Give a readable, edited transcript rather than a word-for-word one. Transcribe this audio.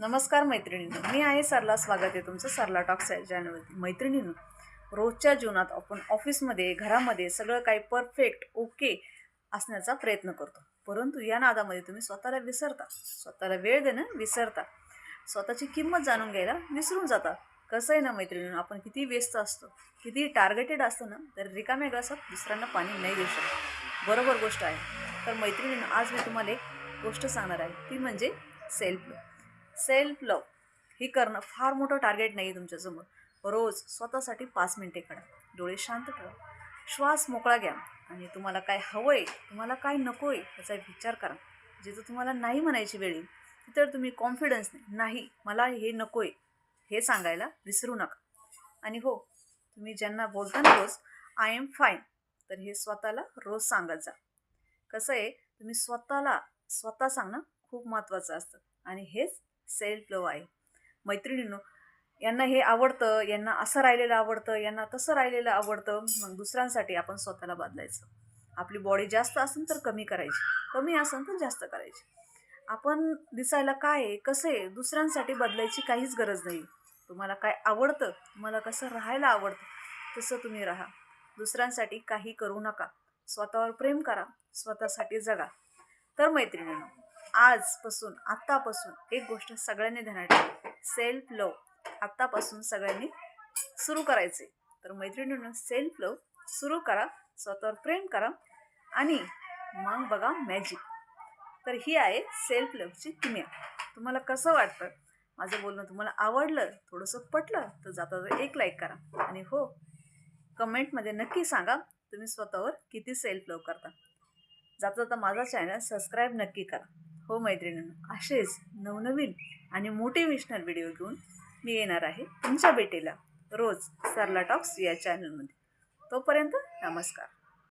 नमस्कार मैत्रिणींनो, मी आहे सरला. स्वागत आहे तुमचं सरला टॉक्स या चॅनलवरती. मैत्रिणींनो, रोजच्या जीवनात आपण ऑफिसमध्ये घरामध्ये सगळं काही परफेक्ट ओके असण्याचा प्रयत्न करतो, परंतु या नादामध्ये तुम्ही स्वतःला विसरता, स्वतःला वेळ देणं विसरता, स्वतःची किंमत जाणून घ्यायला विसरून जाता. कसं आहे ना मैत्रिणींनो, आपण किती व्यस्त असतो, किती टार्गेटेड असतो ना, तर रिकाम्या ग्लासात दुसऱ्यांना पाणी नाही देऊ शकत. बरोबर गोष्ट आहे. तर मैत्रिणींनो, आज मी तुम्हाला एक गोष्ट सांगणार आहे, ती म्हणजे सेल्फ लव्ह. सेल्फ लव्ह ही करणं फार मोठं टार्गेट नाही आहे तुमच्यासमोर. रोज स्वतःसाठी 5 मिनिटे काढा, डोळे शांत ठेवा, श्वास मोकळा घ्या आणि तुम्हाला काय हवं आहे, तुम्हाला काय नको आहे याचा विचार करा. जिथं तुम्हाला नाही म्हणायची वेळ येईल तिथं तुम्ही कॉन्फिडन्सने नाही मला हे नको आहे हे सांगायला विसरू नका. आणि हो, तुम्ही ज्यांना बोलताना रोज आय एम फाईन, तर हे स्वतःला रोज सांगत जा. कसं आहे, तुम्ही स्वतःला स्वतः सांगणं खूप महत्त्वाचं असतं आणि हेच सेल्फ लव्ह आहे. मैत्रिणींनो, यांना हे आवडतं, यांना असं राहिलेलं आवडतं, यांना तसं राहिलेलं आवडतं, मग दुसऱ्यांसाठी आपण स्वतःला बदलायचं. आपली बॉडी जास्त असेल तर कमी करायची, कमी असेल तर जास्त करायची. आपण दिसायला काय आहे, कसं आहे, दुसऱ्यांसाठी बदलायची काहीच गरज नाही. तुम्हाला काय आवडतं, तुम्हाला कसं राहायला आवडतं तसं तुम्ही राहा. दुसऱ्यांसाठी काही करू नका. स्वतःवर प्रेम करा, स्वतःसाठी जगा. तर मैत्रिणींनो, आजपासून आत्तापासून एक गोष्ट सगळ्यांनी ध्यानात ठेवा, सेल्फ लव्ह आत्तापासून सगळ्यांनी सुरू करायचे. तर मैत्रिणींनो, सेल्फ लव्ह सुरू करा, स्वतःवर प्रेम करा आणि मग बघा मॅजिक. तर ही आहे सेल्फ लव्हची किमया. तुम्हाला कसं वाटतं, माझं बोलणं तुम्हाला आवडलं, थोडंसं पटलं तर जाता एक लाईक करा आणि हो, कमेंटमध्ये नक्की सांगा तुम्ही स्वतःवर किती सेल्फ लव्ह करता. जाता जाता माझा चॅनल सबस्क्राईब नक्की करा. हो मैत्रिणींनो, असेच नवनवीन आणि मोटिवेशनल व्हिडिओ घेऊन मी येणार आहे तुमच्या भेटीला रोज सरला टॉक्स या चॅनलमध्ये. तोपर्यंत नमस्कार.